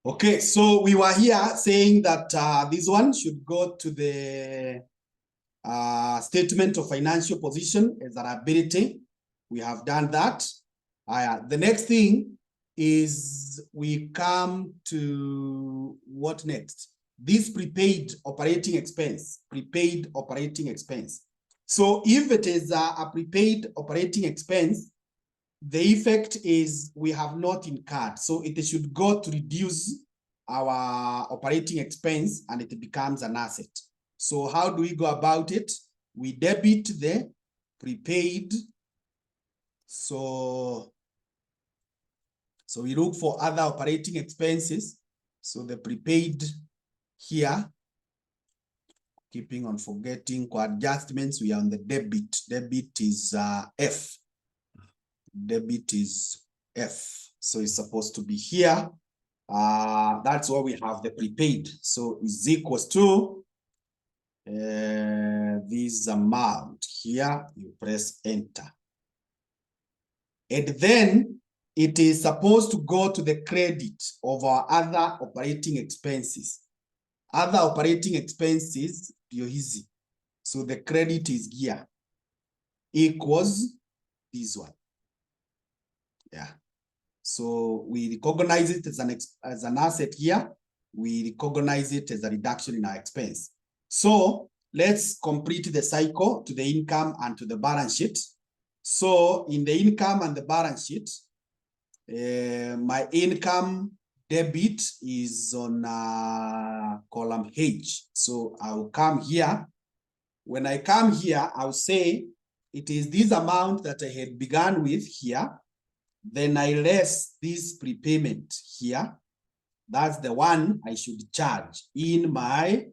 Okay, so we were here saying that this one should go to the statement of financial position as an ability. We have done that. The next thing is we come to what next? This prepaid operating expense. Prepaid operating expense. So if it is a prepaid operating expense, the effect is we have not incurred. So it should go to reduce our operating expense and it becomes an asset. So how do we go about it? We debit the prepaid. So we look for other operating expenses. So the prepaid here, keeping on forgetting, for adjustments, we are on the debit. Debit is F. Debit is F. So it's supposed to be here. That's why we have the prepaid. So is equals to this amount here. You press enter. And then it is supposed to go to the credit of our other operating expenses. Other operating expenses, you're easy. So the credit is here. Equals this one. Yeah. So we recognize it as an asset here. We recognize it as a reduction in our expense. So let's complete the cycle to the income and to the balance sheet. So in the income and the balance sheet, my income debit is on column H. So I'll come here. When I come here, I'll say it is this amount that I had begun with here. Then I less this prepayment here. That's the one I should charge in my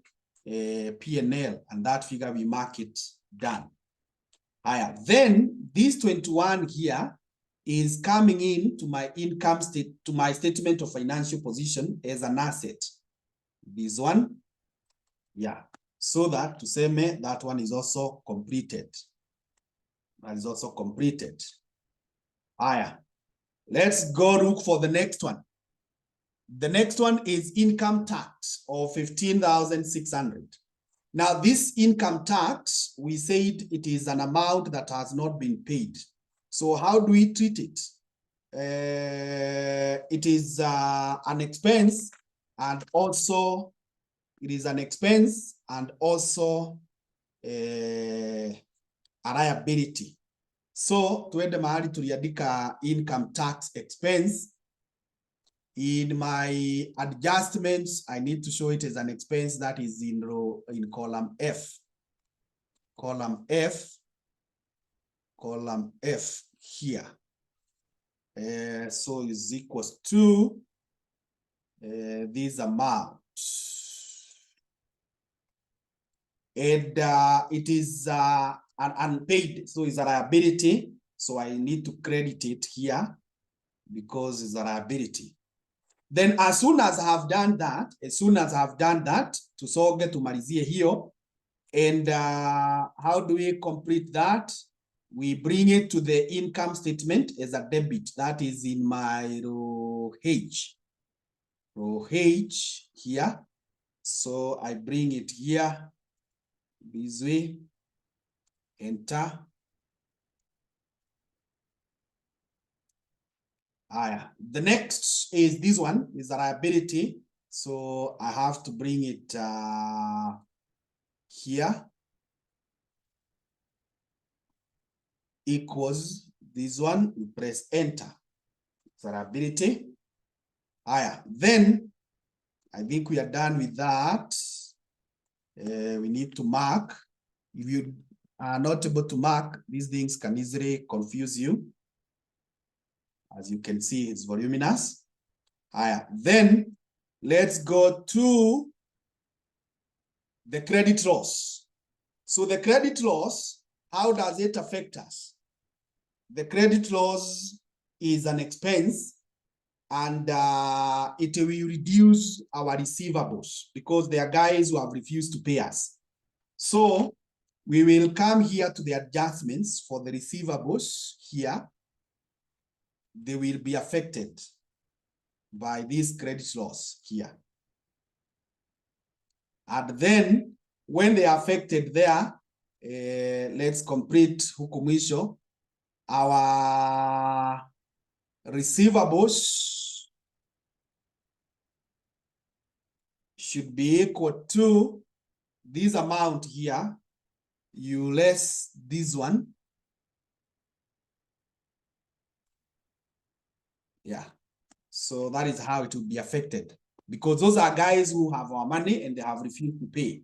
P&L, and that figure we mark it done. Then this 21 here is coming in to my income state, to my statement of financial position as an asset. This one, yeah. So that to say me, that one is also completed. That is also completed. Let's go look for the next one. The next one is income tax of 15,600. Now, this income tax, we said it is an amount that has not been paid. So how do we treat it? It is an expense, and also it is an expense and also a liability. So tuende mahali tuliandika income tax expense. In my adjustments, I need to show it as an expense that is in column F. Column F here. So is equals to this amount. And it is an unpaid, so it's a liability. So I need to credit it here because it's a liability. Then as soon as I have done that, tusoge tumalizie hiyo. And how do we complete that? We bring it to the income statement as a debit. That is in my row H. Row H here. So I bring it here this way. Enter. The next is this one, is a liability. So I have to bring it here. Equals this one, we press enter. It's a liability. Then I think we are done with that. We need to mark. If you are not able to mark, these things can easily confuse you. As you can see, it's voluminous. Then let's go to the credit loss. So the credit loss, how does it affect us? The credit loss is an expense, and it will reduce our receivables because there are guys who have refused to pay us. So we will come here to the adjustments for the receivables here. They will be affected. by this credit loss here. And then when they are affected there, let's complete huku mwisho. Our receivables should be equal to this amount here, you less this one. Yeah. So that is how it will be affected, because those are guys who have our money and they have refused to pay.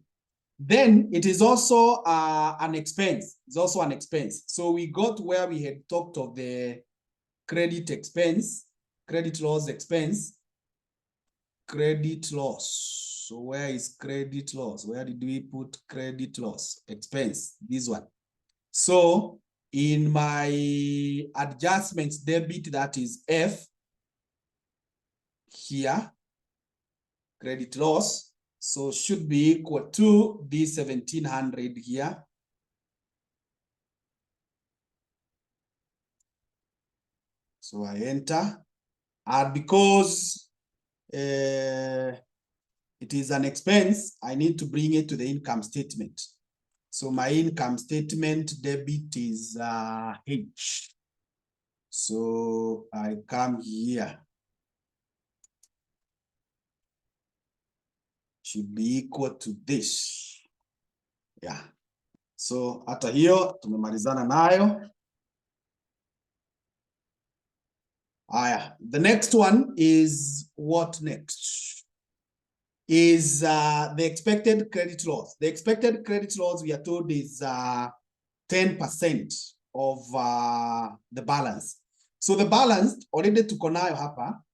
Then it is also an expense. It's also an expense. So we got where we had talked of the credit expense, credit loss expense, credit loss. So where is credit loss? Where did we put credit loss expense? This one. So in my adjustments debit, that is F here, credit loss. So should be equal to this 1700 here. So I enter, and because it is an expense, I need to bring it to the income statement. So my income statement debit is H. So I come here. Should be equal to this. Yeah. So hata hiyo tumemalizana nayo. Aya, the next one is what next? Is the expected credit loss. The expected credit loss we are told is 10% of the balance. So the balance already tuko nayo hapa.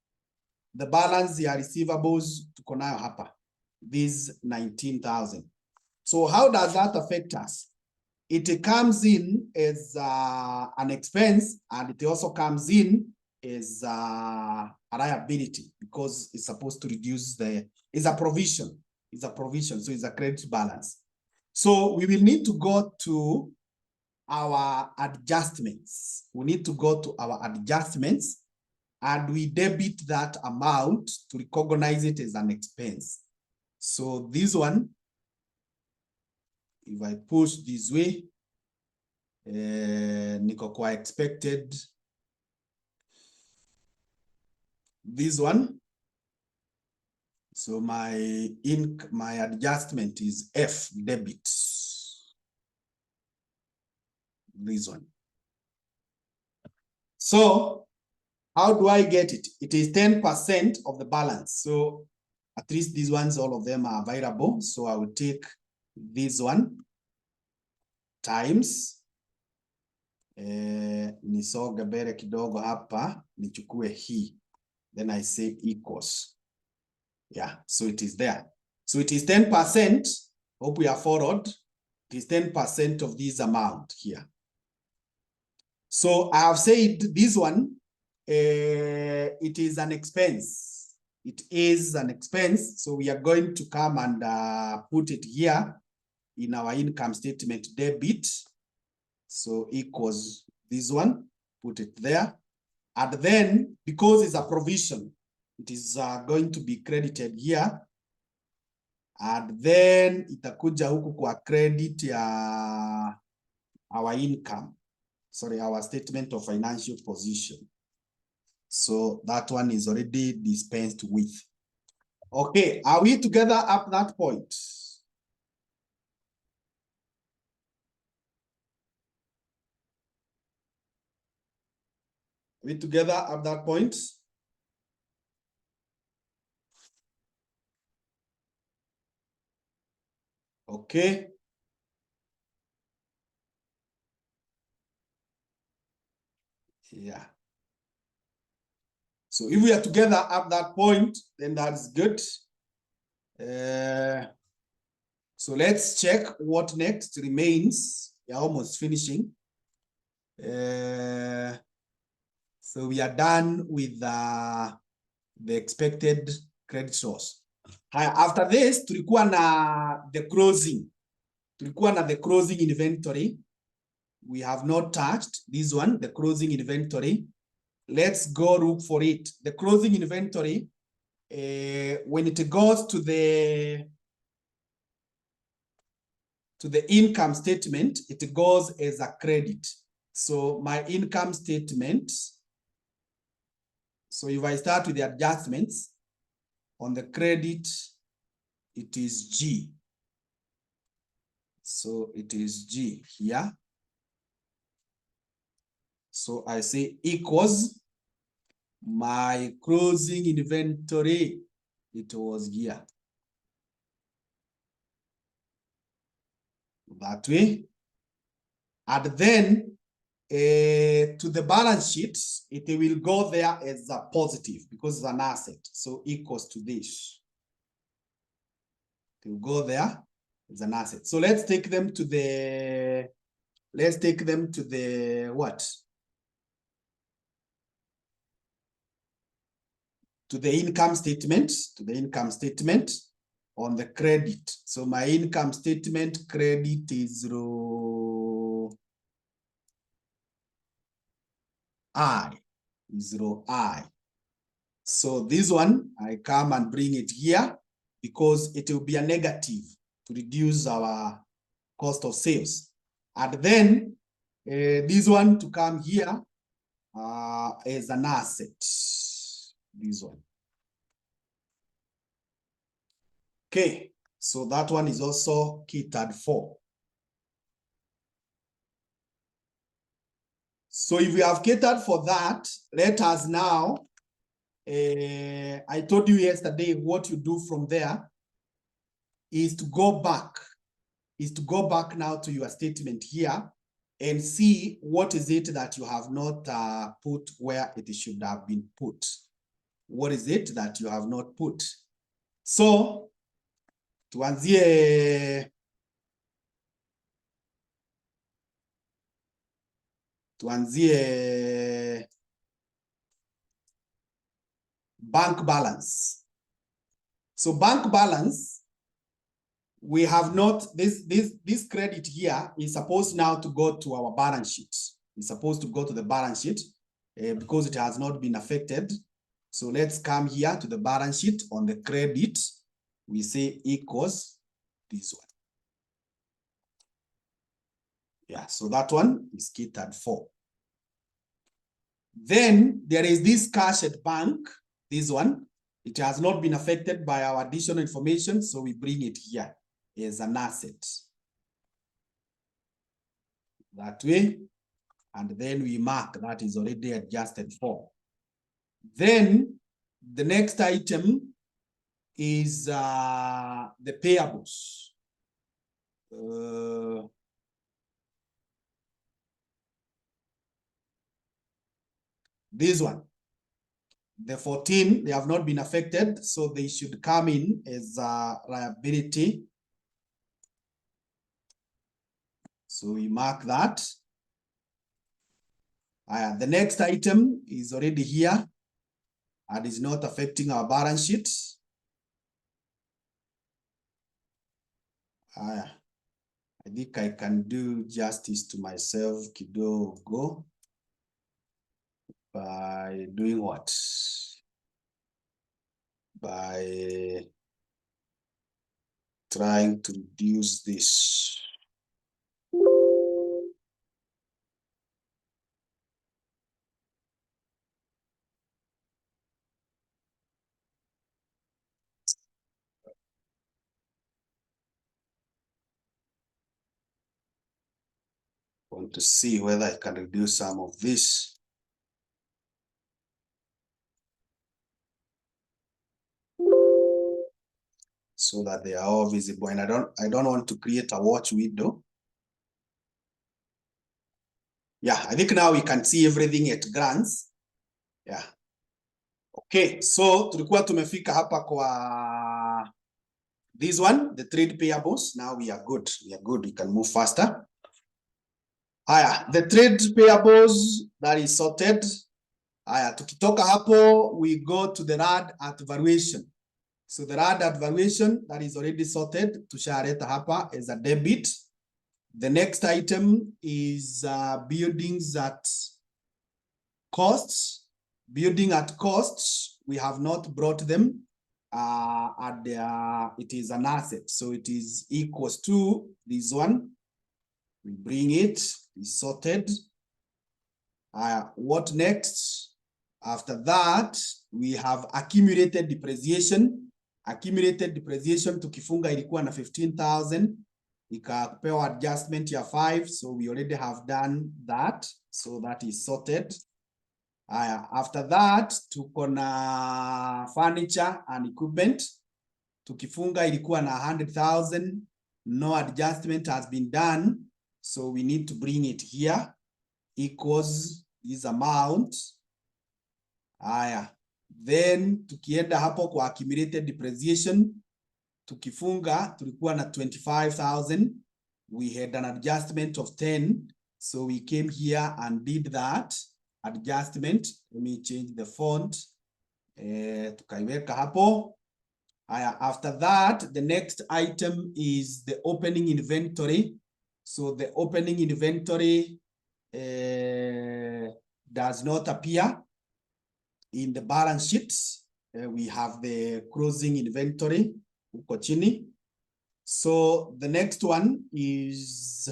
The balance ya receivables tuko nayo hapa. This 19,000. So how does that affect us? It comes in as an expense, and it also comes in as a liability, because it's supposed to reduce it's a provision. It's a provision, so it's a credit balance. So we will need to go to our adjustments. We need to go to our adjustments, and we debit that amount to recognize it as an expense. So this one, if I push this way, niko kwa expected. This one. So my adjustment is F, debit. This one. So how do I get it? It is 10% of the balance. So at least these ones, all of them are available. So I will take this one times nisoge mbele kidogo hapa, nichukue hii. Then I say equals. Yeah, so it is there. So it is 10%. Hope we are followed. It is 10% of this amount here. So I have said this one, it is an expense. It is an expense. So we are going to come and put it here in our income statement debit. So equals this one, put it there. And then, because it's a provision, it is going to be credited here. And then itakuja huku kwa credit ya our income. Sorry, our statement of financial position. So that one is already dispensed with. Okay, are we together up that point? Are we together at that point? Okay. Yeah. So if we are together at that point, then that's good. So let's check what next remains. We're almost finishing. So we are done with the expected credit source. After this, tulikuwa na the closing. Tulikuwa na the closing inventory. We have not touched this one, the closing inventory. let's go look for it. The closing inventory, when it goes to the income statement, it goes as a credit. So my income statement, so if I start with the adjustments on the credit, it is G. So it is G here. So I say equals my closing inventory. It was here. That way. And then to the balance sheet, it will go there as a positive because it's an asset. So equals to this. It will go there as an asset. So let's take them to the, what? To the income statement, on the credit. So my income statement credit is row I, So this one, I come and bring it here because it will be a negative to reduce our cost of sales. And then this one to come here as an asset, this one. Okay, so that one is also catered for. So if we have catered for that, let us now, I told you yesterday what you do from there is to go back now to your statement here and see what is it that you have not put where it should have been put. What is it that you have not put? So, tuanzie bank balance. So bank balance, we have not, this credit here is supposed now to go to our balance sheet. It's supposed to go to the balance sheet because it has not been affected. So let's come here to the balance sheet on the credit. We say equals this one. Yeah, so that one is catered for. Then there is this cash at bank, this one. It has not been affected by our additional information, so we bring it here as an asset. That way, and then we mark that is already adjusted for. Then the next item is the payables. This one, the 14, they have not been affected, so they should come in as a liability. So we mark that. The next item is already here and is not affecting our balance sheet. I think I can do justice to myself kidogo by doing what? By trying to reduce this. Want to see whether I can reduce some of this. So that they are all visible, and I don't want to create a watch window. Yeah, I think now we can see everything at glance. Yeah. Okay, so tulikuwa tumefika hapa kwa this one, the trade payables. Now we are good. We can move faster. The trade payables that is sorted. Tukitoka hapo, we go to the RAD at valuation. So the RAD at valuation that is already sorted, tushareta hapa as a debit. The next item is buildings at costs. Building at cost, we have not brought them at the, it is an asset. So it is equals to this one. We bring it, it's sorted. What next? After that, we have accumulated depreciation. Accumulated depreciation tukifunga ilikuwa na 15,000. Ikapewa adjustment ya 5. So we already have done that. So that is sorted. After that, tuko na furniture and equipment. Tukifunga ilikuwa na 100,000. No adjustment has been done. So we need to bring it here. Equals this amount. Then tukienda hapo kwa accumulated depreciation, tukifunga tulikuwa na 25,000. We had an adjustment of 10. So we came here and did that adjustment. Let me change the font. Tukaiweka hapo. After that, the next item is the opening inventory. So the opening inventory does not appear in the balance sheet. We have the closing inventory huko chini. So the next one is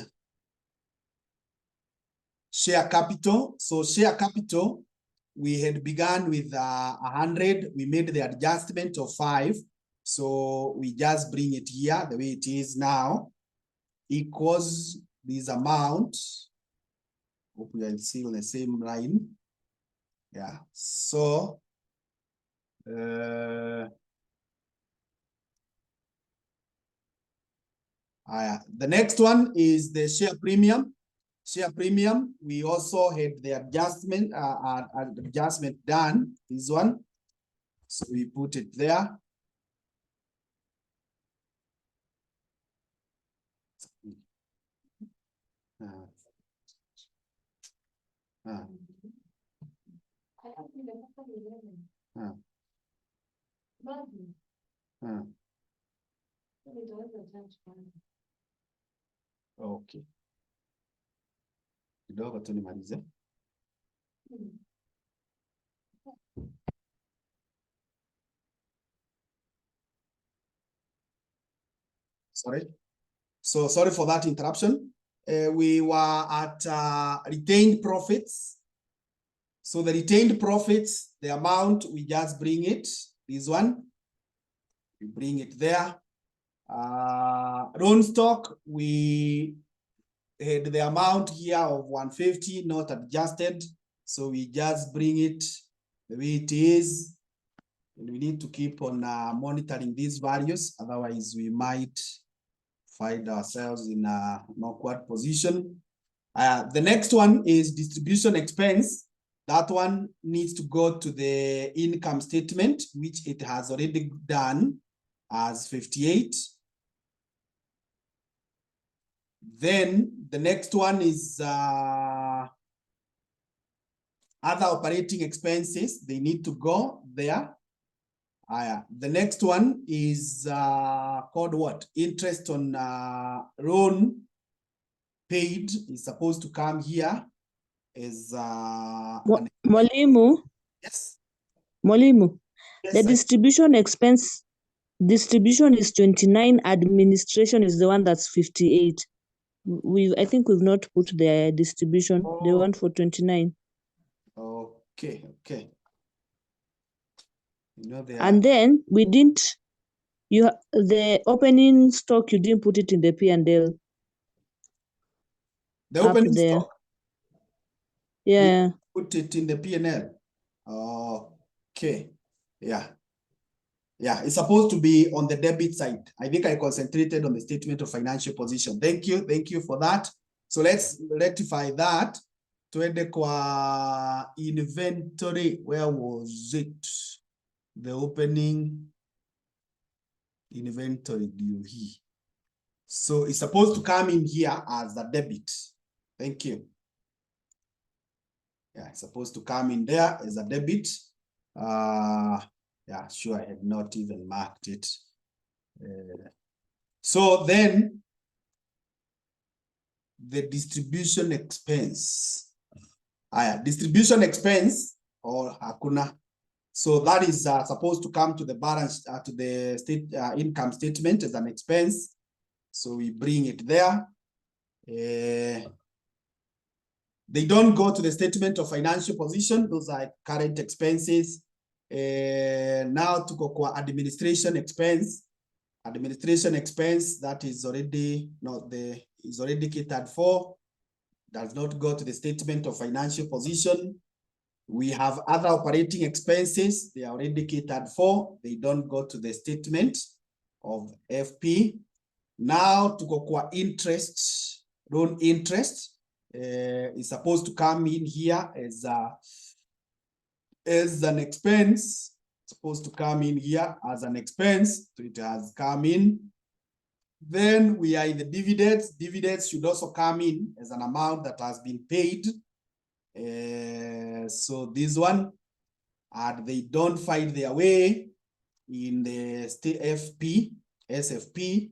share capital. So share capital, we had begun with 100. We made the adjustment of 5. So we just bring it here the way it is now. Equals this amount. Hope we are still the same line. Yeah. So the next one is the share premium. Share premium, we also had the adjustment done, this one. So we put it there. Okay. Kidogo tu nimalize. Sorry. So sorry for that interruption. We were at retained profits. So the retained profits, the amount, we just bring it, this one. We bring it there. Loan stock, we had the amount here of 150, not adjusted. So we just bring it the way it is. And we need to keep on monitoring these values. Otherwise, we might find ourselves in an awkward position. The next one is distribution expense. That one needs to go to the income statement, which it has already done as 58. Then the next one is other operating expenses. They need to go there. The next one is called what? Interest on loan paid is supposed to come here as Mwalimu. Yes. Mwalimu. Yes, The distribution expense distribution is 29, administration is the one that's 58. I think we've not put the distribution, the one for 29. Okay. You know And then we didn't, the opening stock, you didn't put it in the P&L. the opening there. stock. Yeah. Put it in the P&L. Okay. Yeah, it's supposed to be on the debit side. I think I concentrated on the statement of financial position. Thank you for that. So let's rectify that. Tuende kwa inventory. Where was it? The opening inventory due here. So it's supposed to come in here as a debit. Thank you. Yeah, it's supposed to come in there as a debit. Yeah, sure, I had not even marked it. So then the distribution expense. Distribution expense, or hakuna. So that is supposed to come to the balance, to the state income statement as an expense. So we bring it there. They don't go to the statement of financial position. Those are current expenses. Now to go kwa administration expense. Administration expense that is already is already catered for. Does not go to the statement of financial position. We have other operating expenses. They are already catered for. They don't go to the statement of FP. Now to go kwa interest, loan interest is supposed to come in here as an expense. Supposed to come in here as an expense. So it has come in. Then we are in the dividends. Dividends should also come in as an amount that has been paid. So this one, and they don't find their way in the FP, SFP.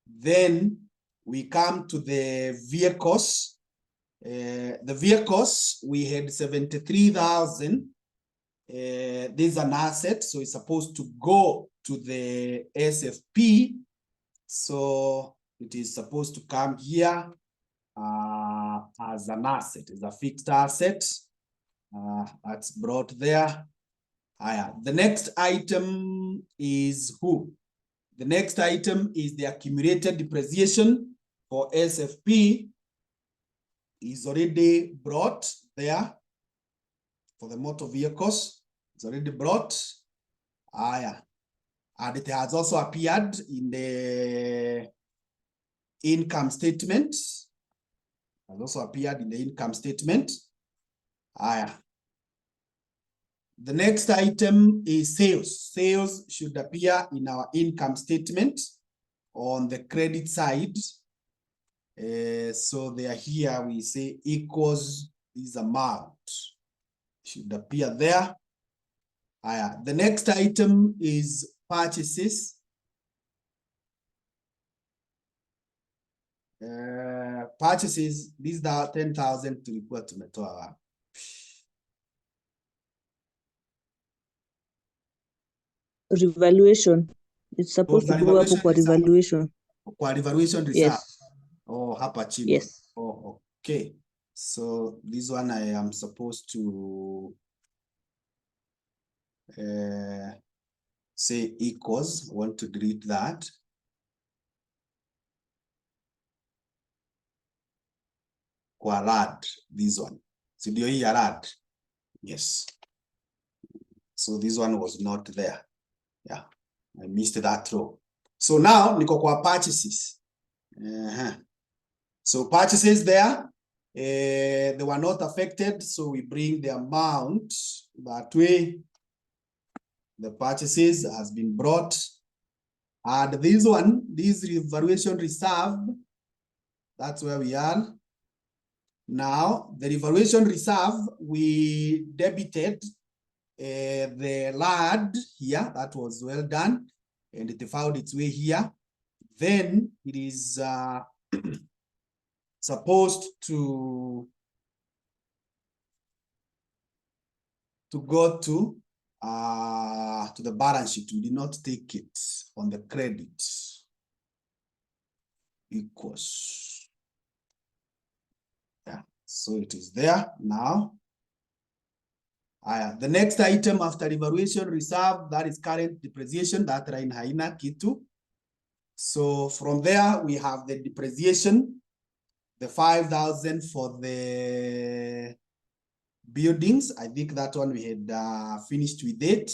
Then we come to the vehicles. The vehicles, we had 73,000. This is an asset, so it's supposed to go to the SFP. So it is supposed to come here as an asset, as a fixed asset. That's brought there. The next item is who? The next item is the accumulated depreciation for SFP. Is already brought there for the motor vehicles. It's already brought. And it has also appeared in the income statement. Has also appeared in the income statement. The next item is sales. Sales should appear in our income statement on the credit side. So they are here, we say equals this amount. Should appear there. The next item is purchases. Purchases, these are 10,000 to report to Metoa. Revaluation. It's supposed to go up for revaluation. For revaluation reserve. Yes. Oh, hapa chini. Yes. Oh, okay. So this one I am supposed to say equals. I want to delete that. Kwa RAD, this one. So do you RAD? Yes. So this one was not there. Yeah, I missed that row. So now niko kwa purchases. So purchases there, they were not affected. So we bring the amount that way. The purchases has been brought. And this one, this revaluation reserve, that's where we are. Now, the revaluation reserve, we debited the LAD here. That was well done. And it found its way here. Then it is supposed to go to the balance sheet. We did not take it on the credit. Equals. Yeah, so it is there now. The next item after evaluation reserve, that is current depreciation, that line haina kitu. So from there we have the depreciation, the 5,000 for the buildings. I think that one we had finished with it.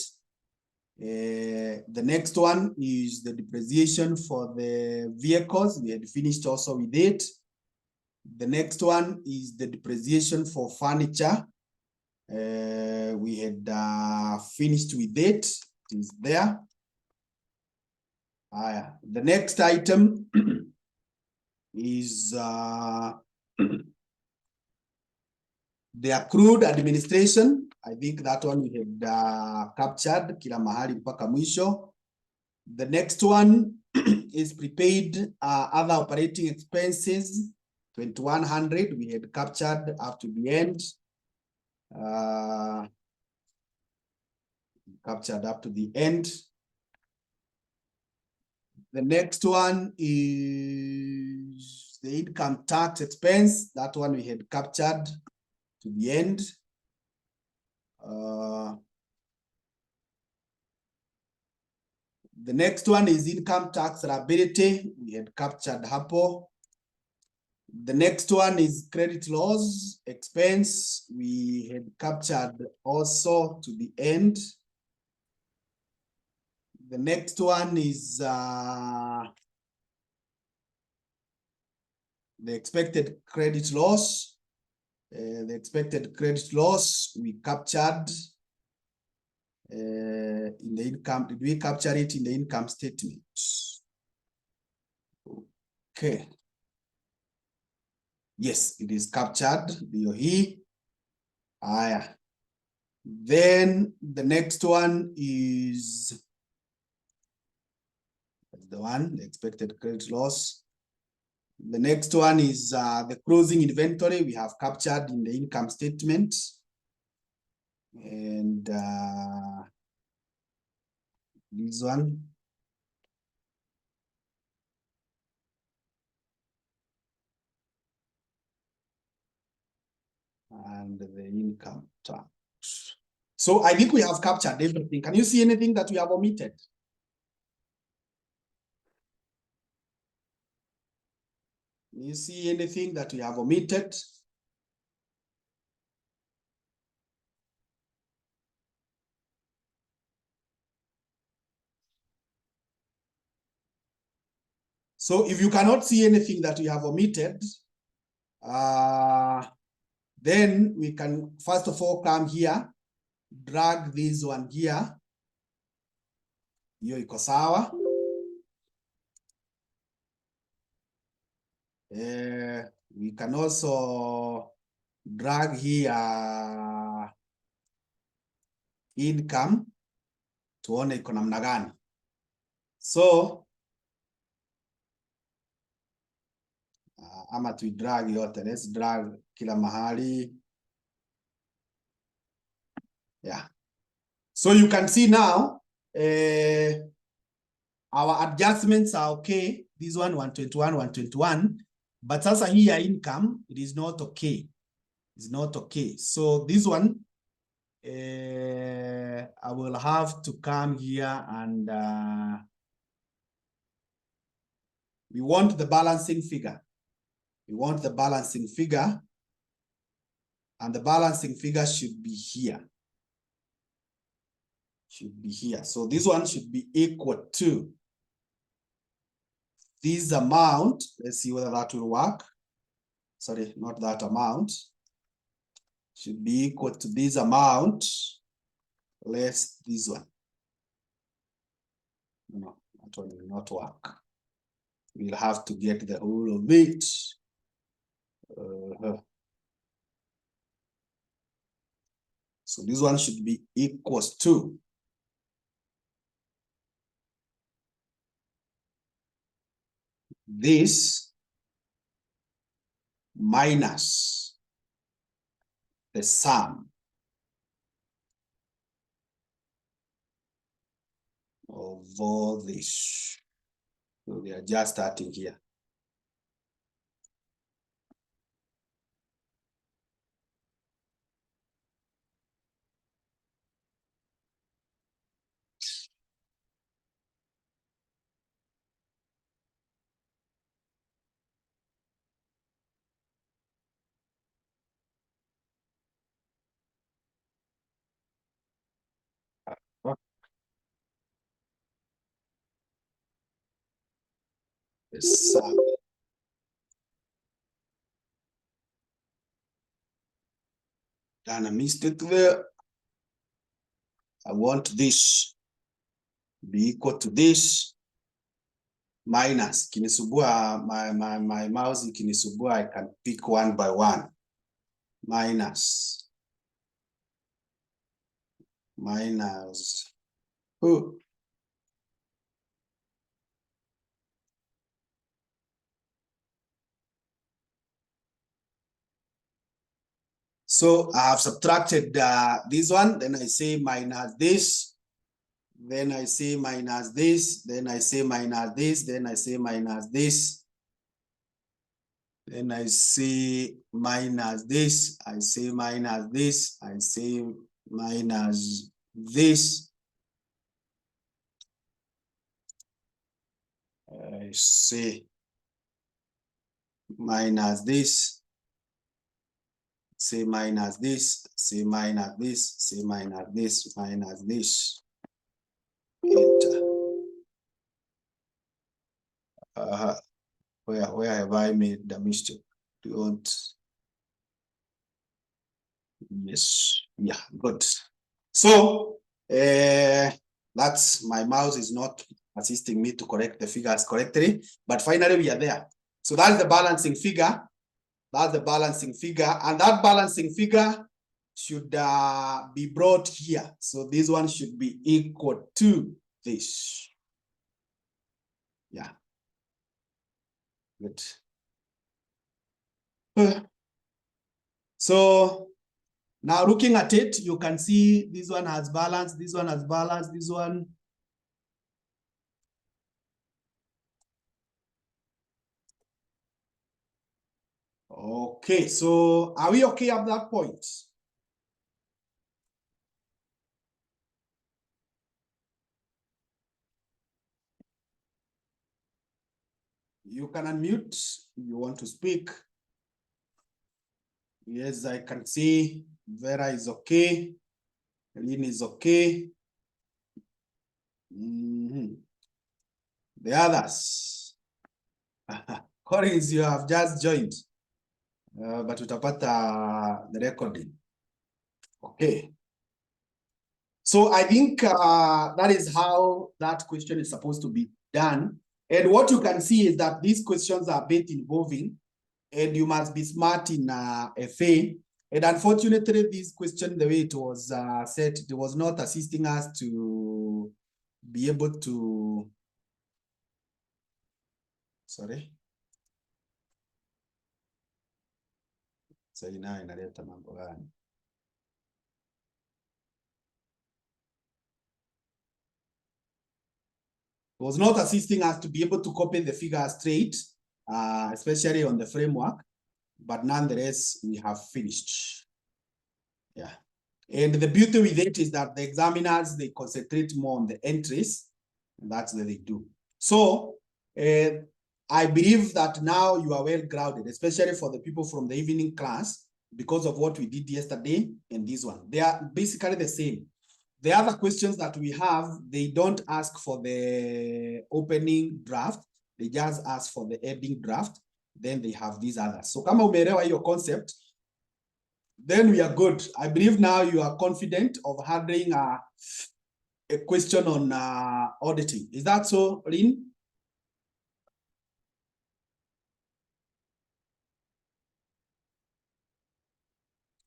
The next one is the depreciation for the vehicles. We had finished also with it. The next one is the depreciation for furniture. We had finished with it. It is there. The next item is the accrued administration. I think that one we had captured kila mahali mpaka mwisho. The next one is prepaid other operating expenses, 2,100. We had captured up to the end. captured up to the end. The next one is the income tax expense. That one we had captured to the end. The next one is income tax liability. We had captured hapo. The next one is credit loss expense. We had captured also to the end. The next one is the expected credit loss. The expected credit loss we captured in the income. Did we capture it in the income statement? Okay. Yes, it is captured. Then the next one is the expected credit loss. The next one is the closing inventory we have captured in the income statement. And this one. And the income tax. So I think we have captured everything. Can you see anything that we have omitted? Can you see anything that we have omitted? So if you cannot see anything that we have omitted, then we can first of all come here, drag this one here. Hiyo iko sawa. We can also drag here income tuone iko namna gani. So ama tu drag yote. Let's drag kila mahali. Yeah. So you can see now our adjustments are okay. This one 121, 121. But sasa here income, it is not okay. It's not okay. So this one, I will have to come here and we want the balancing figure. We want the balancing figure. And the balancing figure should be here. Should be here. So this one should be equal to this amount. Let's see whether that will work. Sorry, not that amount. Should be equal to this amount less this one. No, that one will not work. We'll have to get the whole of it. So this one should be equals to this minus the sum of all this. So we are just starting here. The sum. Done a mistake there. I want this be equal to this minus kinisubua my mouse kinisubua. I can pick one by one. Minus So I have subtracted this one, then I say minus this. then I say minus this, then I say minus this, then I say minus this. Then I say minus this, I say minus this, I say minus this. I say minus this, say minus this, say minus this, say minus this, minus this. Enter. Where have I made the mistake? Don't. Yes, yeah, good. So that's my mouse is not assisting me to correct the figures correctly, but finally we are there. So that's the balancing figure. That's the balancing figure, and that balancing figure should be brought here. So this one should be equal to this. Yeah. Good. So now looking at it, you can see this one has balance, this one has balance, this one. Okay, so are we okay at that point? You can unmute if you want to speak. Yes, I can see Vera is okay. Lynn is okay. The others. Collins, you have just joined. But utapata the recording. Okay. So I think that is how that question is supposed to be done. And what you can see is that these questions are bit involving, and you must be smart in FA. And unfortunately, this question, the way it was set, it was not assisting us to be able to, sorry. So now inaleta mambo gani? It was not assisting us to be able to copy the figure straight, especially on the framework, but nonetheless, we have finished. Yeah. And the beauty with it is that the examiners, they concentrate more on the entries, and that's what they do. So I believe that now you are well grounded, especially for the people from the evening class, because of what we did yesterday and this one. They are basically the same. The other questions that we have, they don't ask for the opening draft. They just ask for the ending draft. Then they have these others. So kama umeelewa hiyo concept, then we are good. I believe now you are confident of handling a question on auditing. Is that so, Lynn?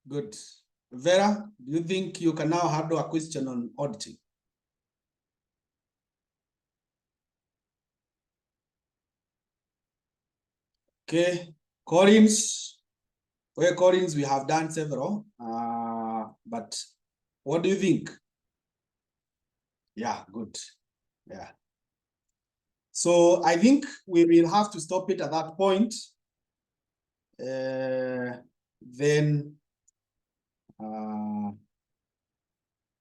Good. Vera, do you think you can now handle a question on auditing? Okay. Collins. Well, Collins, we have done several. But what do you think? Yeah, good. Yeah. So I think we will have to stop it at that point. Then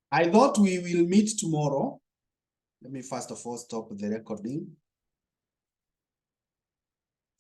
I thought we will meet tomorrow. Let me first of all stop the recording.